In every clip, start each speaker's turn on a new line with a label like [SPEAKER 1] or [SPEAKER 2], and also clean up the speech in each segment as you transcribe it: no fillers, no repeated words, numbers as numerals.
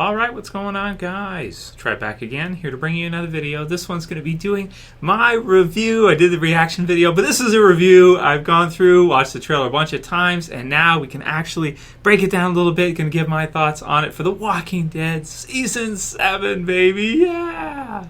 [SPEAKER 1] Alright, what's going on, guys? Trev back again, here to bring you another video. This one's going to be doing my review. I did the reaction video, but this is a review. I've gone through, watched the trailer a bunch of times, and now we can actually break it down a little bit. Going to give my thoughts on it for The Walking Dead Season 7, baby. Yeah!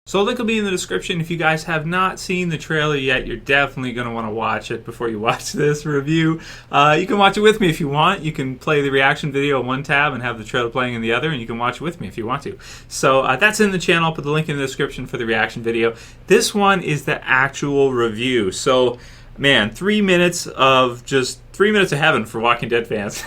[SPEAKER 1] So a link will be in the description. If you guys have not seen the trailer yet, you're definitely going to want to watch it before you watch this review. You can watch it with me if you want. You can play the reaction video in one tab and have the trailer playing in the other, and you can watch it with me if you want to. So that's in the channel. I'll put the link in the description for the reaction video. This one is the actual review. So, man, 3 minutes of just 3 minutes of heaven for Walking Dead fans.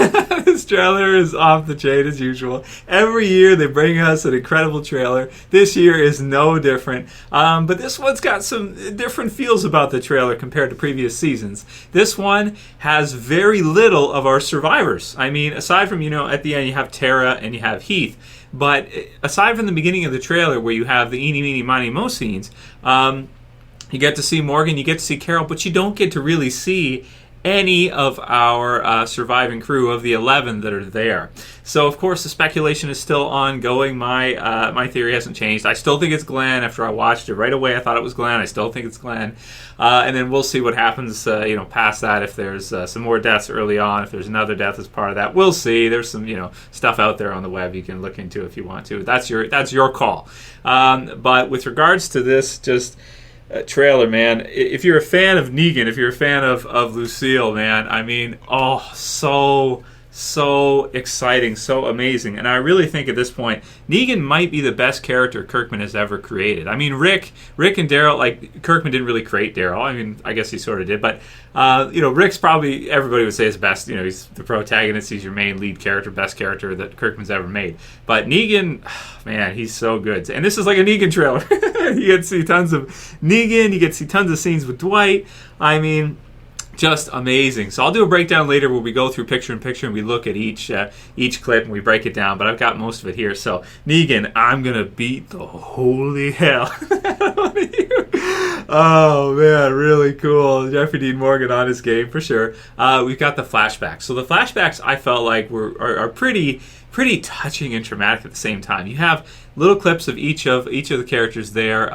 [SPEAKER 1] This trailer is off the chain as usual. Every year they bring us an incredible trailer. This year is no different. But this one's got some different feels about the trailer compared to previous seasons. This one has very little of our survivors. I mean, aside from, at the end you have Tara and you have Heath. But aside from the beginning of the trailer where you have the eeny, meeny, miny, mo scenes, you get to see Morgan, you get to see Carol, but you don't get to really see any of our surviving crew of the 11 that are there. So, of course, the speculation is still ongoing. My theory hasn't changed. I still think it's Glenn. After I watched it right away, I thought it was Glenn. I still think it's Glenn. And then we'll see what happens, past that. If there's some more deaths early on, if there's another death as part of that, we'll see. There's some, stuff out there on the web you can look into if you want to. That's your call. But with regards to this, trailer, man. If you're a fan of Negan, if you're a fan of Lucille, man, I mean, so exciting, so amazing. And I really think at this point, Negan might be the best character Kirkman has ever created. I mean, Rick and Daryl, like, Kirkman didn't really create Daryl. I mean, I guess he sort of did. But, Rick's probably, everybody would say is best. He's the protagonist. He's your main lead character, best character that Kirkman's ever made. But Negan, man, he's so good. And this is like a Negan trailer. You get to see tons of Negan. You get to see tons of scenes with Dwight. I mean, just amazing. So I'll do a breakdown later where we go through picture in picture and we look at each clip and we break it down. But I've got most of it here. So Negan, I'm gonna beat the holy hell out of you. Oh man, really cool. Jeffrey Dean Morgan on his game for sure. We've got the flashbacks. So the flashbacks I felt like are pretty touching and traumatic at the same time. You have little clips of each of the characters there,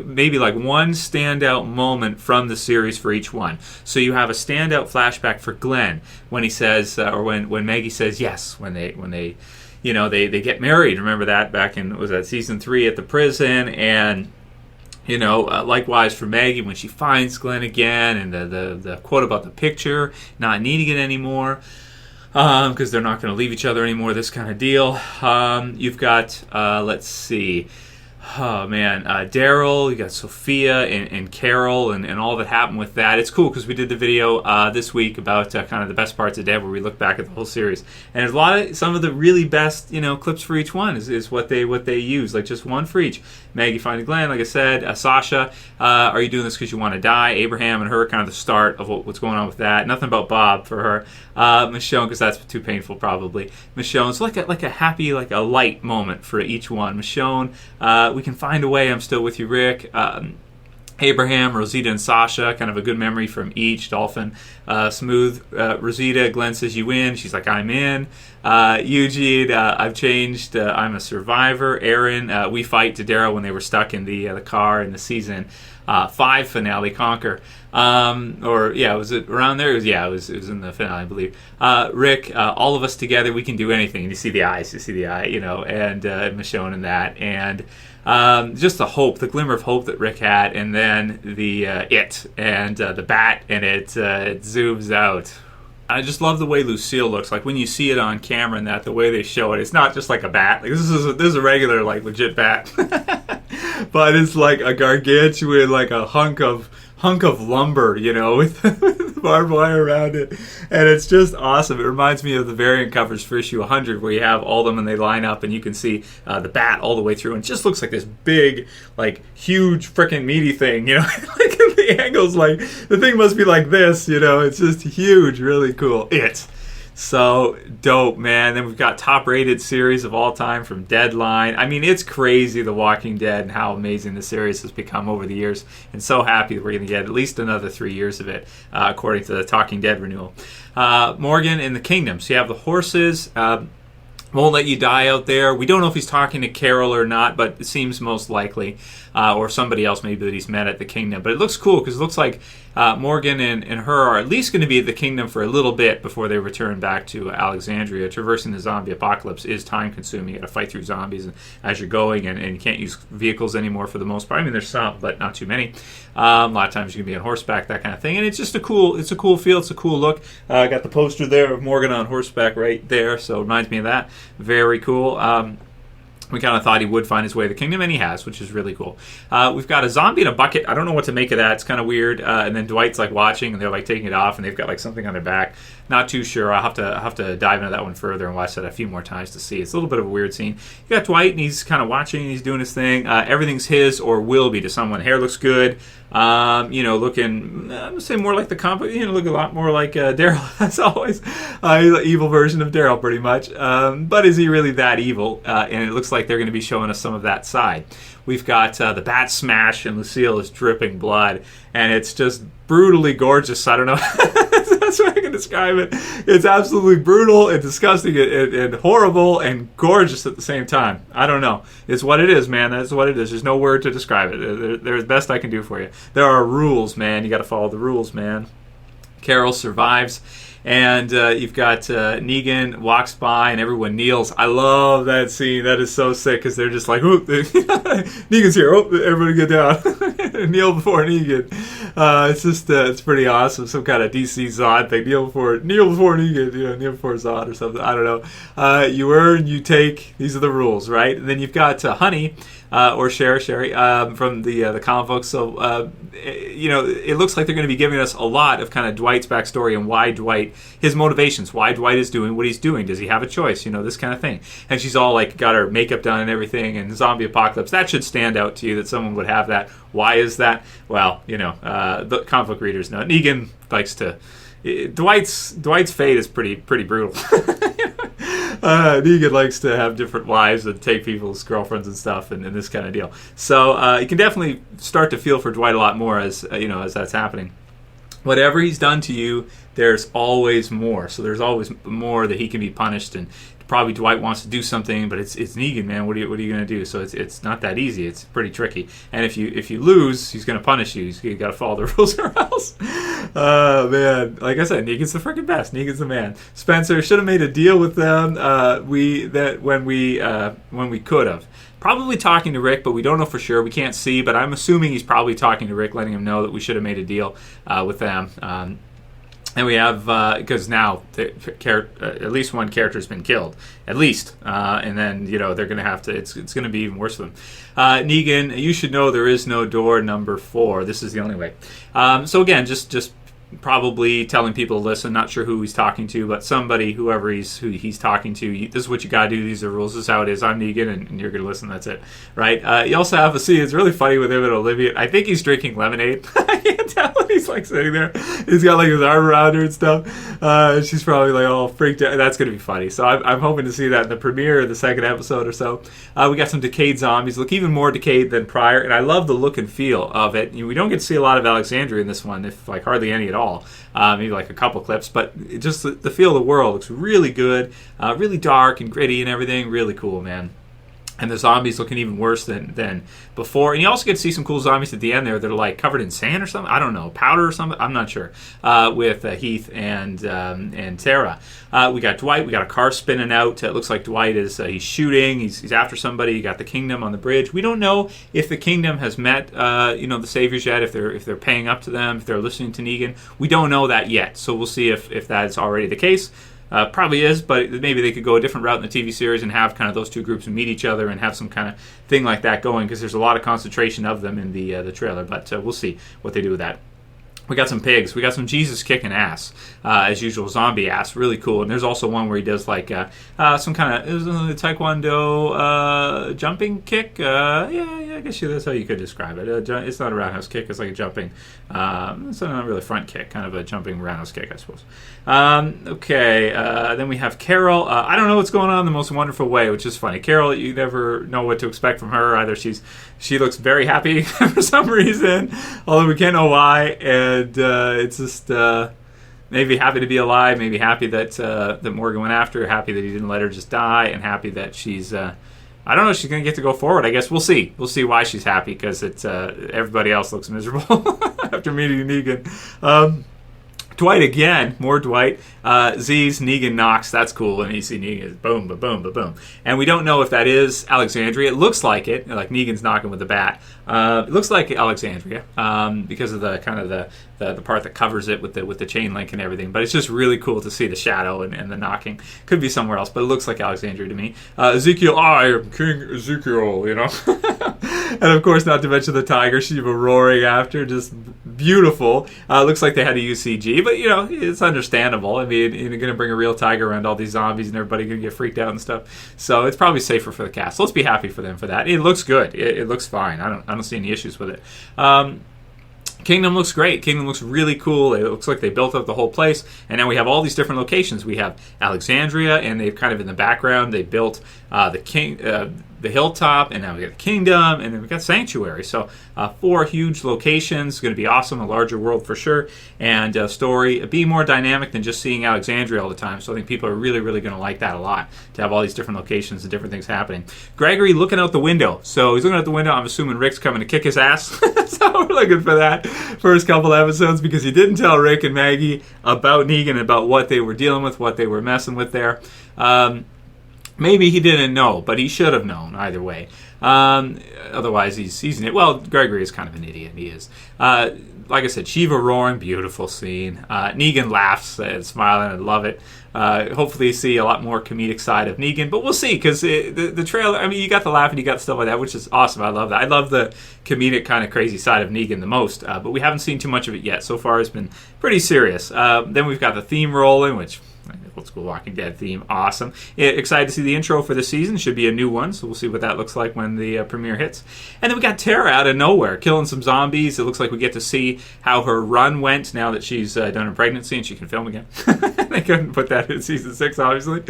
[SPEAKER 1] maybe like one standout moment from the series for each one. So you have a standout flashback for Glenn when he says, or when Maggie says yes, when they get married. Remember that back in, was that season 3 at the prison? And likewise for Maggie when she finds Glenn again, and the quote about the picture, not needing it anymore. Because they're not going to leave each other anymore, this kind of deal. You've got, let's see, Daryl, you got Sophia and Carol and all that happened with that. It's cool because we did the video this week about kind of the best parts of Dead, where we look back at the whole series. And there's some of the really best, clips for each one is what they use, like just one for each. Maggie finding Glenn, like I said. Sasha, are you doing this because you want to die? Abraham and her, kind of the start of what's going on with that. Nothing about Bob for her. Michonne, because that's too painful probably. Michonne, so like a happy, like a light moment for each one. Michonne, we can find a way, I'm still with you, Rick. Abraham, Rosita, and Sasha, kind of a good memory from each. Dolphin, smooth. Rosita, Glenn says you win. She's like, I'm in. Eugene, I've changed. I'm a survivor. Aaron, we fight to Daryl when they were stuck in the car in the season 5 finale, Conquer. Was it around there? It was in the finale, I believe. Rick, all of us together, we can do anything. And you see the eyes, and Michonne in that. And just the hope, the glimmer of hope that Rick had, and then the the bat, and it zooms out. I just love the way Lucille looks. Like when you see it on camera and that, the way they show it, it's not just like a bat. Like this is a regular, like, legit bat, but it's like a gargantuan, like a hunk of lumber, with barbed wire around it. And it's just awesome. It reminds me of the variant covers for issue 100 where you have all of them and they line up and you can see the bat all the way through. And it just looks like this big, like, huge freaking meaty thing, like the angles, like the thing must be like this, it's just huge, really cool. So dope, man. Then we've got top-rated series of all time from Deadline. I mean, it's crazy, The Walking Dead, and how amazing the series has become over the years. And so happy that we're going to get at least another 3 years of it, according to the Talking Dead renewal. Morgan in the Kingdom. So you have the horses. Won't let you die out there. We don't know if he's talking to Carol or not, but it seems most likely. Or somebody else maybe that he's met at the Kingdom. But it looks cool because it looks like Morgan and her are at least going to be at the Kingdom for a little bit before they return back to Alexandria. Traversing the zombie apocalypse is time-consuming. You got to fight through zombies as you're going, and you can't use vehicles anymore for the most part. I mean, there's some, but not too many. A lot of times you can be on horseback, that kind of thing. And it's just a cool feel. It's a cool look. Got the poster there of Morgan on horseback right there, so it reminds me of that. Very cool. We kind of thought he would find his way to the Kingdom, and he has, which is really cool. We've got a zombie in a bucket. I don't know what to make of that. It's kind of weird. And then Dwight's like watching, and they're like taking it off, and they've got like something on their back. Not too sure. I'll have to dive into that one further and watch that a few more times to see. It's a little bit of a weird scene. You got Dwight, and he's kind of watching. He's doing his thing. Everything's his or will be to someone. Hair looks good. Looking, I'm gonna say more like the comic. Look a lot more like Daryl as always. He's an evil version of Daryl, pretty much. But is he really that evil? And it looks like they're going to be showing us some of that side. We've got the bat smash, and Lucille is dripping blood, and it's just brutally gorgeous. I don't know. That's what I can describe it. It's absolutely brutal and disgusting and horrible and gorgeous at the same time. I don't know. It's what it is, man. That's what it is. There's no word to describe it. They're the best I can do for you. There are rules, man. You got to follow the rules, man. Carol survives. And you've got Negan walks by and everyone kneels. I love that scene. That is so sick because they're just like, oh, Negan's here. Oh, everybody get down. Kneel before Negan. It's just, it's pretty awesome. Some kind of DC Zod thing. Kneel before Negan. Kneel before Zod or something. I don't know. You earn, you take. These are the rules, right? And then you've got Honey. Or Sherry, from the comic book. So, it looks like they're going to be giving us a lot of kind of Dwight's backstory and why Dwight, his motivations, why Dwight is doing what he's doing. Does he have a choice? This kind of thing. And she's all like got her makeup done and everything, and zombie apocalypse. That should stand out to you that someone would have that. Why is that? Well, the comic book readers know. Negan likes to. Dwight's fate is pretty brutal. Negan likes to have different wives and take people's girlfriends and stuff, and this kind of deal. So you can definitely start to feel for Dwight a lot more as that's happening. Whatever he's done to you, there's always more. So there's always more that he can be punished, and probably Dwight wants to do something, but it's Negan, man. What are you going to do? So it's not that easy. It's pretty tricky. And if you lose, he's going to punish you. You got to follow the rules or else. Man, like I said, Negan's the freaking best. Negan's the man. Spencer should have made a deal with them. When we could have. Probably talking to Rick, but we don't know for sure. We can't see, but I'm assuming he's probably talking to Rick, letting him know that we should have made a deal with them. And we have, because now at least one character has been killed, at least. And then, they're going to have to, it's going to be even worse for them. Negan, you should know there is no door number 4. This is the only way. So again, just probably telling people to listen. Not sure who he's talking to, but somebody, who he's talking to. This is what you got to do. These are rules. This is how it is. I'm Negan, and you're going to listen. That's it, right? You also have a scene. It's really funny with him and Olivia. I think he's drinking lemonade. I can't tell. He's like sitting there. He's got like his arm around her and stuff. She's probably like all freaked out. That's going to be funny. So I'm hoping to see that in the premiere of the second episode or so. We got some decayed zombies. Look even more decayed than prior, and I love the look and feel of it. We don't get to see a lot of Alexandria in this one, if like hardly any at all. Maybe like a couple clips, but just the feel of the world looks really good, really dark and gritty and everything. Really cool, man. And the zombies looking even worse than before. And you also get to see some cool zombies at the end there that are like covered in sand or something. I don't know, powder or something. I'm not sure. With Heath and Tara. We got Dwight. We got a car spinning out. It looks like Dwight is he's shooting. He's after somebody. You got the Kingdom on the bridge. We don't know if the Kingdom has met the Saviors yet. If they're paying up to them. If they're listening to Negan. We don't know that yet. So we'll see if that's already the case. Probably is, but maybe they could go a different route in the TV series and have kind of those two groups meet each other and have some kind of thing like that going, because there's a lot of concentration of them in the trailer, but we'll see what they do with that. We got some pigs. We got some Jesus kicking ass, as usual, zombie ass. Really cool. And there's also one where he does like some kind of taekwondo jumping kick. Yeah, I guess that's how you could describe it. It's not a roundhouse kick. It's like a jumping. It's not really a front kick, kind of a jumping roundhouse kick, I suppose. Okay. Then we have Carol. I don't know what's going on in the most wonderful way, which is funny. Carol, you never know what to expect from her. Either she looks very happy for some reason, although we can't know why. And it's just maybe happy to be alive, maybe happy that that Morgan went after her, happy that he didn't let her just die, and happy that she's I don't know, she's going to get to go forward. I guess we'll see. We'll see why she's happy, because it's everybody else looks miserable after meeting Negan. Dwight again, more Dwight. Z's Negan knocks. That's cool. And you see Negan, boom, ba boom, ba boom. And we don't know if that is Alexandria. It looks like it, like Negan's knocking with the bat. It looks like Alexandria because of the kind of the part that covers it with the chain link and everything. But it's just really cool to see the shadow and the knocking. Could be somewhere else, but it looks like Alexandria to me. Ezekiel, I am King Ezekiel, you know. And of course, not to mention the tiger Shiva roaring after, just beautiful. Looks like they had to use CG, but you know, it's understandable. I mean, you're going to bring a real tiger around all these zombies, and everybody going to get freaked out and stuff. So it's probably safer for the cast. So let's be happy for them for that. It looks good. It looks fine. I don't see any issues with it. Kingdom looks great. Kingdom looks really cool. It looks like they built up the whole place. And now we have all these different locations. We have Alexandria, and they've kind of in the background, they built the hilltop, and now we got the kingdom, and then we got sanctuary. So 4 huge locations. Going to be awesome. A larger world for sure. And story be more dynamic than just seeing Alexandria all the time. So I think people are really, really going to like that a lot, to have all these different locations and different things happening. Gregory looking out the window. So he's looking out the window. I'm assuming Rick's coming to kick his ass. So we're looking for that first couple episodes, because he didn't tell Rick and Maggie about Negan, about what they were dealing with, what they were messing with there. Maybe he didn't know, but he should have known either way. Otherwise, he's well, Gregory is kind of an idiot. He is. Like I said, Shiva roaring, beautiful scene. Negan laughs and smiling. I love it. Hopefully you see a lot more comedic side of Negan, but we'll see, because the trailer, I mean, you got the laugh and you got stuff like that, which is awesome. I love that. I love the comedic kind of crazy side of Negan the most, but we haven't seen too much of it yet. So far it's been pretty serious. Then we've got the theme rolling, which old school Walking Dead theme, awesome. Excited to see the intro for the season. Should be a new one, so we'll see what that looks like when the premiere hits. And then we got Tara out of nowhere, killing some zombies. It looks like we get to see how her run went now that she's done her pregnancy and she can film again. They couldn't put that in season 6, obviously.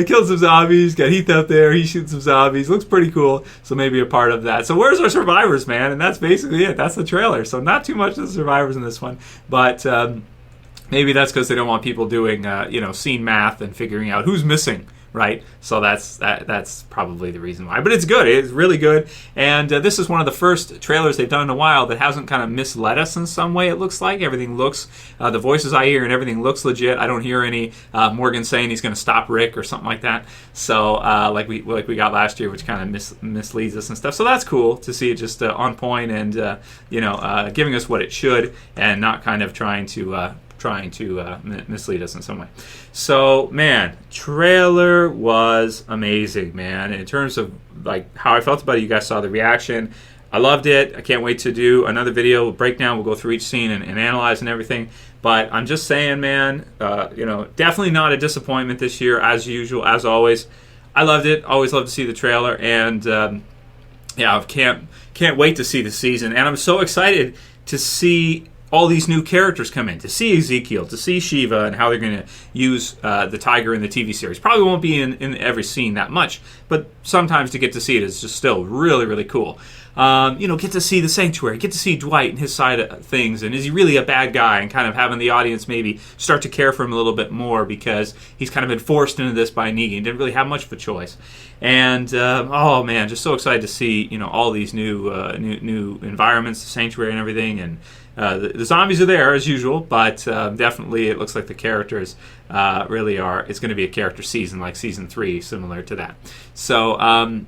[SPEAKER 1] Killed some zombies, got Heath out there, he shoots some zombies. Looks pretty cool, so maybe a part of that. So where's our survivors, man? And that's basically it. That's the trailer. So not too much of the survivors in this one, but maybe that's because they don't want people doing, scene math and figuring out who's missing, right? So that's probably the reason why. But it's good. It's really good. And this is one of the first trailers they've done in a while that hasn't kind of misled us in some way, it looks like. Everything looks, the voices I hear and everything looks legit. I don't hear any Morgan saying he's going to stop Rick or something like that. So like we got last year, which kind of misleads us and stuff. So that's cool to see it just on point and, giving us what it should, and not kind of trying to mislead us in some way. So, man, trailer was amazing, man. In terms of like how I felt about it, you guys saw the reaction. I loved it. I can't wait to do another video breakdown. We'll go through each scene and analyze and everything. But I'm just saying, man, definitely not a disappointment this year, as usual, as always. I loved it. Always love to see the trailer, and I can't wait to see the season. And I'm so excited to see all these new characters come in, to see Ezekiel, to see Shiva, and how they're going to use the tiger in the TV series. Probably won't be in every scene that much, but sometimes to get to see it is just still really, really cool. Get to see the sanctuary, get to see Dwight and his side of things, and is he really a bad guy, and kind of having the audience maybe start to care for him a little bit more, because he's kind of been forced into this by Negan. He didn't really have much of a choice. And just so excited to see all these new environments, the sanctuary and everything. And the zombies are there as usual, but definitely it looks like the characters really are. It's going to be a character season like season 3, similar to that. So.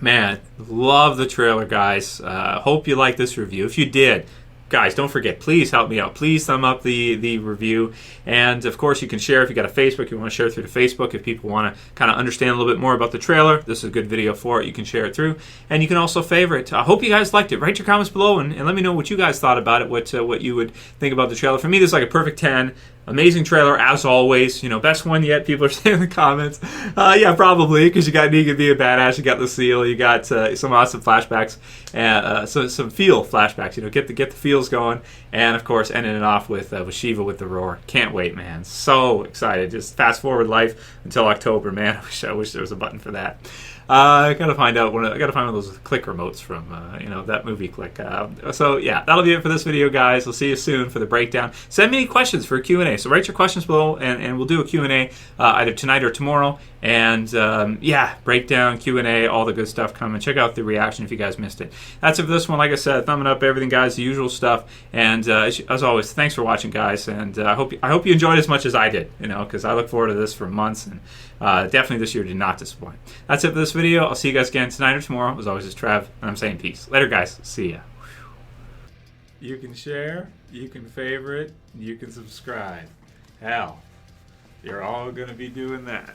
[SPEAKER 1] Man, love the trailer, guys. Hope you like this review. If you did, guys, don't forget, please help me out. Please thumb up the review. And, of course, you can share if you got a Facebook. You want to share through the Facebook. If people want to kind of understand a little bit more about the trailer, this is a good video for it. You can share it through. And you can also favorite. I hope you guys liked it. Write your comments below and let me know what you guys thought about it, what you would think about the trailer. For me, this is like a perfect 10. Amazing trailer, as always. You know, best one yet, people are saying in the comments. Yeah, probably, because you got Negan being badass, you got the seal, you got some awesome flashbacks, some feel flashbacks, you know, get the feels going, and, of course, ending it off with Shiva with the roar. Can't wait, man. So excited. Just fast forward life until October, man. I wish there was a button for that. I gotta find out I gotta find one of those click remotes from you know, that movie Click. So yeah, that'll be it for this video, guys. We'll see you soon for the breakdown. Send me any questions for a Q&A. So write your questions below, and we'll do a Q&A either tonight or tomorrow. And yeah, breakdown, Q&A, all the good stuff coming. Check out the reaction if you guys missed it. That's it for this one. Like I said, thumbing up everything, guys, the usual stuff. And as always, thanks for watching, guys. And I hope you enjoyed as much as I did. You know, because I look forward to this for months, and definitely this year did not disappoint. That's it for this video. I'll see you guys again tonight or tomorrow. As always, it's Trev, and I'm saying peace. Later, guys. See ya. You can share, you can favorite, you can subscribe. Hell, you're all going to be doing that.